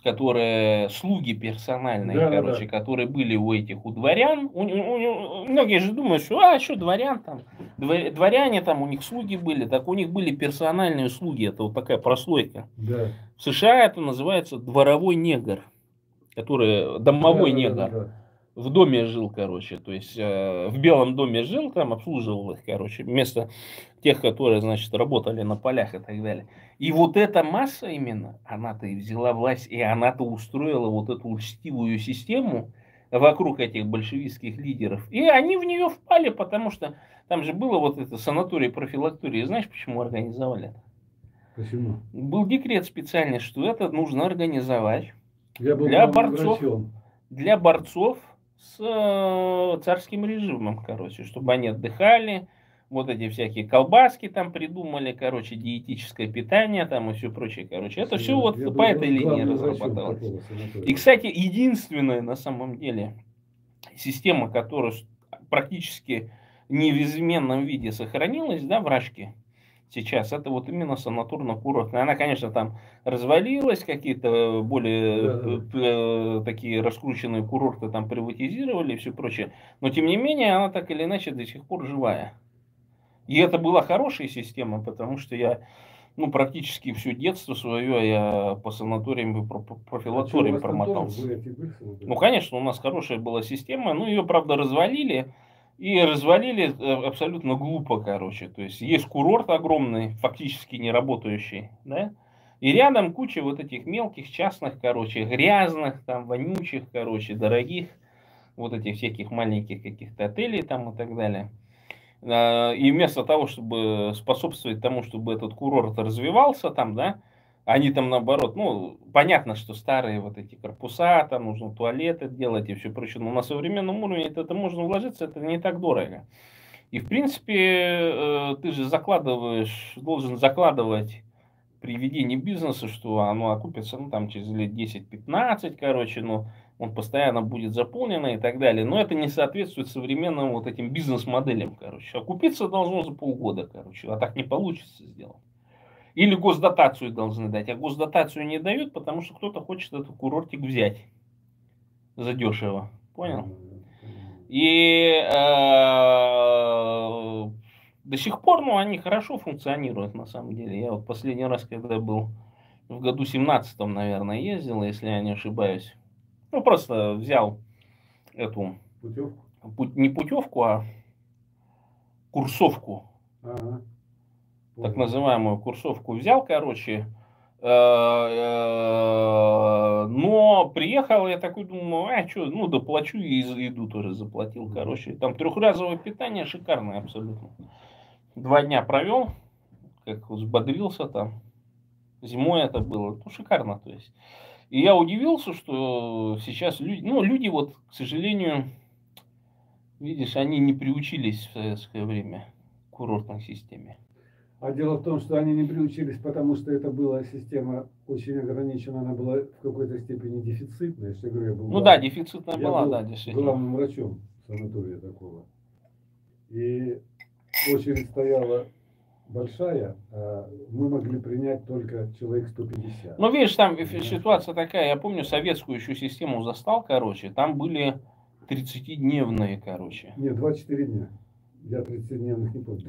которые слуги персональные, короче, которые были у этих, у дворян. Многие же думают, что дворян там, дворяне там, у них слуги были, так у них были персональные слуги, это вот такая прослойка. Да. В США это называется дворовой негр, который домовой негр. Да. В доме жил, короче, то есть в Белом доме жил, там обслуживал их, короче, вместо тех, которые, значит, работали на полях и так далее. И вот эта масса именно, она-то и взяла власть, и она-то устроила вот эту льстивую систему вокруг этих большевистских лидеров. И они в нее впали, потому что там же было вот это санаторий-профилакторий. Знаешь, почему организовали это? Почему? Был декрет специальный, что это нужно организовать для борцов с царским режимом, короче, чтобы они отдыхали, вот эти всякие колбаски там придумали, короче, диетическое питание там и все прочее, короче. Это все вот по этой линии разрабатывалось. И, кстати, единственная на самом деле система, которая практически не в изменном виде сохранилась, да, в Рашке, сейчас, это вот именно санаторно-курортная. Она, конечно, там развалилась, какие-то более такие раскрученные курорты там приватизировали и все прочее. Но, тем не менее, она так или иначе до сих пор живая. И это была хорошая система, потому что я, ну, практически все детство свое я по санаториям и профилаториям промотался. Ну, конечно, у нас хорошая была система, но ее, правда, развалили. И развалили абсолютно глупо, короче. То есть есть курорт огромный, фактически не работающий, да? И рядом куча вот этих мелких, частных, короче, грязных, там, вонючих, короче, дорогих, вот этих всяких маленьких каких-то отелей там и так далее. И вместо того, чтобы способствовать тому, чтобы этот курорт развивался там, да, они там наоборот, ну, понятно, что старые вот эти корпуса, там нужно туалеты делать и все прочее, но на современном уровне это можно вложиться, это не так дорого. И в принципе, ты же должен закладывать при ведении бизнеса, что оно окупится, ну, там, через лет 10-15, короче, ну, он постоянно будет заполнен и так далее. Но это не соответствует современным вот этим бизнес-моделям, короче. Окупиться должно за полгода, короче, а так не получится сделать. Или госдотацию должны дать, а госдотацию не дают, потому что кто-то хочет этот курортик взять задешево. Понял? И до сих пор, ну, они хорошо функционируют, на самом деле. Я вот последний раз, когда был в году 17-м, наверное, ездил, если я не ошибаюсь. Ну, просто взял эту, не путевку, а курсовку. Ага. Так называемую курсовку взял, короче. Но приехал, я такой думаю, а что, ну, доплачу и еду тоже заплатил, короче. Там трехразовое питание шикарное абсолютно. 2 дня провел, как взбодрился там. Зимой это было, ну, шикарно, то есть. И я удивился, что сейчас люди вот, к сожалению, видишь, они не приучились в советское время к курортной системе. А дело в том, что они не приучились, потому что это была система очень ограничена, она была в какой-то степени дефицитная. Я говорю, я был да, дефицитная была, да, действительно. Главным врачом санатория такого. И очередь стояла большая, а мы могли принять только человек 150. Ну, видишь, там ситуация такая, я помню, советскую еще систему застал, короче, там были 30-дневные, короче. Нет, 24 дня. Я 30-дневных не помню.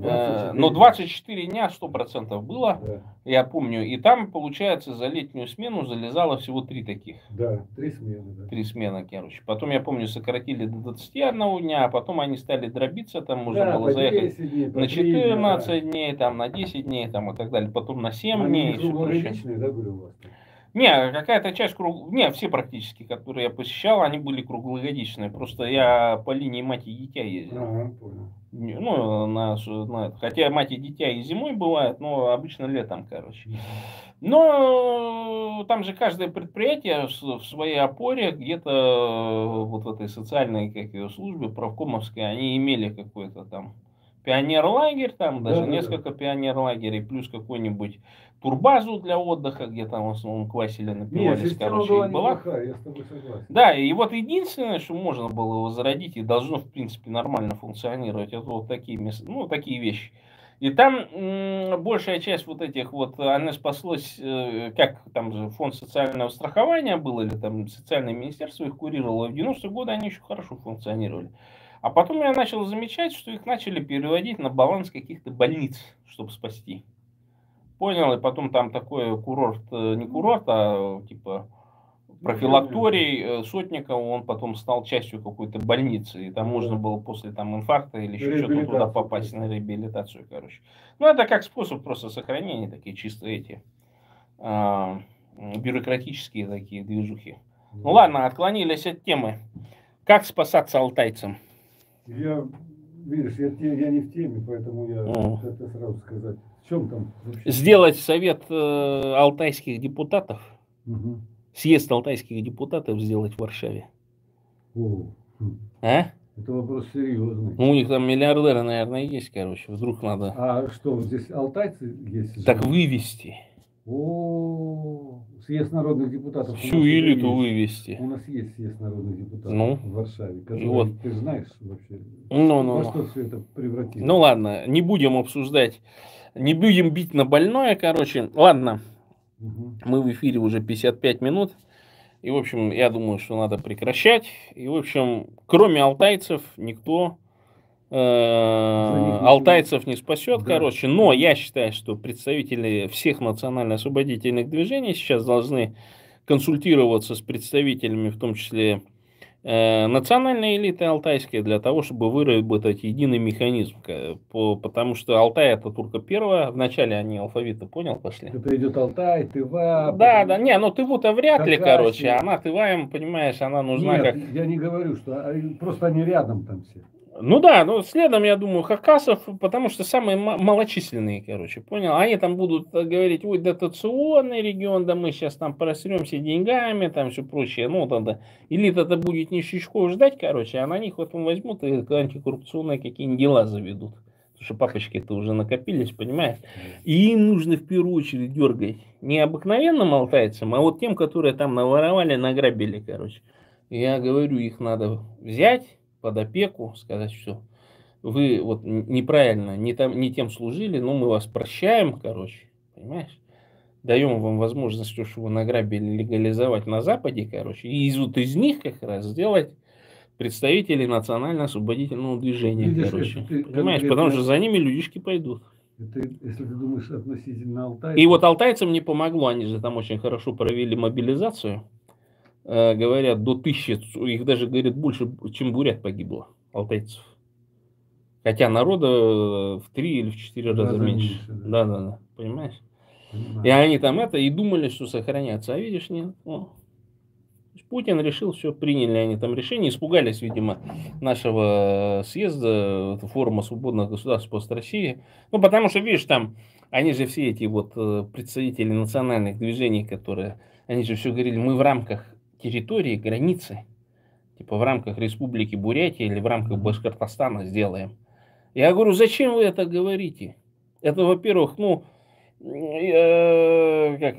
24 дня 100% было, да. Я помню. И там, получается, за летнюю смену залезало всего 3 таких. Да, 3 смены. Да. 3 смены, короче. Потом, я помню, сократили до 21 дня, а потом они стали дробиться, там можно было заехать дней, на 14 дней, там, на 10 дней, там, и так далее. Потом на 7 дней. Они круглогодичные, да, были у вас? Не, какая-то часть Не, все практически, которые я посещал, они были круглогодичные. Просто я по линии мать и дитя ездил. Ага, понял. Ну, хотя мать и дитя и зимой бывает, но обычно летом, короче. Но там же каждое предприятие в своей опоре, где-то вот в этой социальной, как ее, службе правкомовской, они имели какой-то там пионер-лагерь, там даже несколько пионер-лагерей, плюс какой-нибудь турбазу для отдыха, где там в основном квасили, напивались, короче, была была. неплохая, я с тобой согласен. Да, и вот единственное, что можно было возродить и должно, в принципе, нормально функционировать, это вот такие места, ну, такие вещи. И там большая часть вот этих вот, она спаслась, как там же фонд социального страхования был, или там социальное министерство их курировало, в 90-е годы они еще хорошо функционировали. А потом я начал замечать, что их начали переводить на баланс каких-то больниц, чтобы спасти. Понял, и потом там такой курорт, не курорт, а типа профилакторий Сотникова, он потом стал частью какой-то больницы, и там можно было после там инфаркта или еще что-то туда попасть на реабилитацию, короче. Ну, это как способ просто сохранения, такие чисто эти бюрократические такие движухи. Ну ладно, отклонились от темы. Как спасаться алтайцам? Видишь, я не в теме, поэтому я как-то сразу сказать. В чем там вообще? Сделать совет алтайских депутатов, Угу. съезд алтайских депутатов сделать в Варшаве. А? Это вопрос серьезный. Ну, у них там миллиардеры, наверное, есть, короче. Вдруг надо... А что, здесь алтайцы есть? Так вывести. О, съезд народных депутатов у Всю нас уже элиту есть. вывести. У нас есть съезд народных депутатов Ну, в Варшаве, и который, вот. ты знаешь вообще, во Ну. что все это превратилось. Ну ладно, не будем обсуждать, не будем бить на больное, короче. Ладно, Мгм. мы в эфире уже 55 минут. И, в общем, я думаю, что надо прекращать. И, в общем, кроме алтайцев, никто За них ничего. алтайцев не спасет, Да. короче. Но я считаю, что представители всех национально-освободительных движений сейчас должны консультироваться с представителями, в том числе национальной элиты алтайской, для того, чтобы выработать единый механизм. Потому что Алтай это только первое. Вначале они алфавиты, понял, пошли. Это идет Алтай, Тыва. Да, не, ну Тыву-то вряд ли, Хакасия. короче. Она Тываем, понимаешь, она нужна Нет, как... я не говорю, что просто они рядом там все. Ну да, ну следом, я думаю, хакасов, потому что самые малочисленные, короче, понял? Они там будут говорить, ой, дотационный регион, да мы сейчас там просремся деньгами, там все прочее. Ну, тогда элита-то будет нищечков ждать, короче, а на них потом возьмут и антикоррупционные какие-нибудь дела заведут. Потому что папочки-то уже накопились, понимаешь? И им нужно в первую очередь дергать не обыкновенным алтайцам, а вот тем, которые там наворовали, награбили, короче. Я говорю, их надо взять под опеку, сказать, что вы вот неправильно, не тем служили, но мы вас прощаем, короче, понимаешь? Даем вам возможность, что вы награбили, легализовать на Западе, короче, и вот из них как раз сделать представителей национально-освободительного движения, Видишь, короче. это ты Понимаешь, конкретно... потому что за ними людишки пойдут. Это, если ты думаешь относительно Алтая... И вот алтайцам не помогло, они же там очень хорошо провели мобилизацию. Говорят, до 1000, их даже, говорят, больше, чем бурят погибло, алтайцев. Хотя народа в 3 или в 4 раза меньше. Да, понимаешь? Понимаю. И они там и думали, что сохранятся. А видишь, нет. Путин решил, все, приняли они там решение, испугались, видимо, нашего съезда, форума свободных государств пост России. Ну, потому что, видишь, там, они же все эти вот представители национальных движений, которые, они же все говорили, мы в рамках территории, границы, типа в рамках Республики Бурятия или в рамках Башкортостана сделаем. Я говорю, зачем вы это говорите? Это, во-первых, как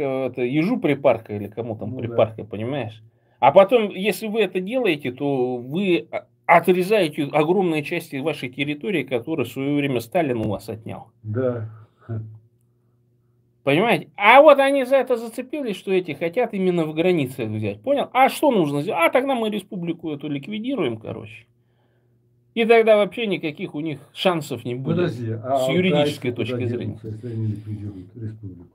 это, ежу припарка или кому там припарка, понимаешь? А потом, если вы это делаете, то вы отрезаете огромные части вашей территории, которые в свое время Сталин у вас отнял. Да. Понимаете? А вот они за это зацепились, что эти хотят именно в границах взять. Понял? А что нужно сделать? А тогда мы республику эту ликвидируем, короче. И тогда вообще никаких у них шансов не будет. Подожди, с юридической точки зрения. Если они ликвидируют республику?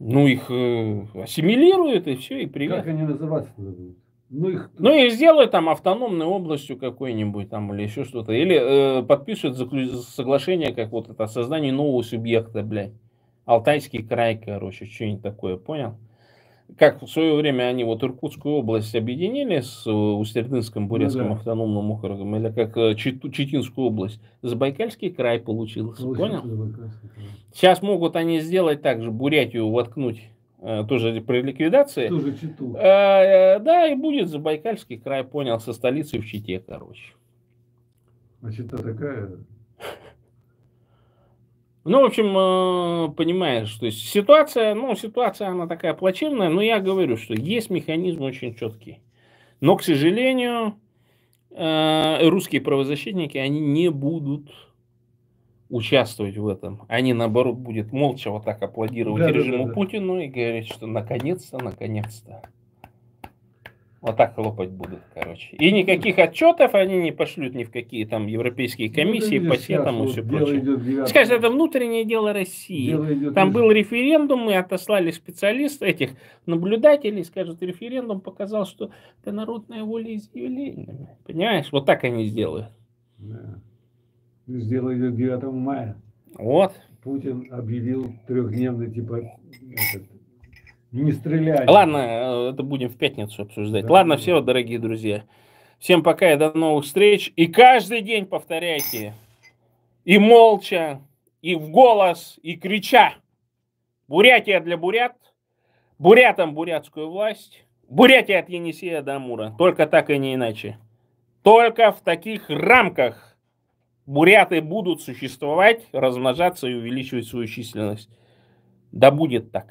Ну, их ассимилируют, и все, и привет. Как они называться будут? Ну, и сделают там автономной областью какой-нибудь там или еще что-то. Или подпишут соглашение, как вот это, о создании нового субъекта, блядь. Алтайский край, короче, что-нибудь такое, понял? Как в свое время они вот Иркутскую область объединили с Усть-Иртынским бурятским автономным округом, или как Читинскую область, Забайкальский край получился, понял? Сейчас могут они сделать так же, Бурятию воткнуть тоже при ликвидации. Тоже Читу. Да, и будет Забайкальский край, понял, со столицей в Чите, короче. А Чита такая... Ну, в общем, понимаешь, то есть ситуация она такая плачевная, но я говорю, что есть механизм очень четкий. Но, к сожалению, русские правозащитники, они не будут участвовать в этом. Они, наоборот, будут молча вот так аплодировать режиму Путину и говорить, что наконец-то. Вот так хлопать будут, короче. И никаких отчетов они не пошлют ни в какие там европейские комиссии, по сетам и все прочее. Скажут, это внутреннее дело России. Там был референдум, мы отослали специалистов, этих наблюдателей, скажут, референдум показал, что это народное волеизъявление. Понимаешь? Вот так они сделают. Да. Сделают 9 мая. Вот. Путин объявил трехдневный типа... Не стреляй. Ладно, это будем в пятницу обсуждать. Да, ладно, все, дорогие друзья. Всем пока и до новых встреч. И каждый день повторяйте. И молча, и в голос, и крича. Бурятия для бурят. Бурятам бурятскую власть. Бурятия от Енисея до Амура. Только так и не иначе. Только в таких рамках буряты будут существовать, размножаться и увеличивать свою численность. Да будет так.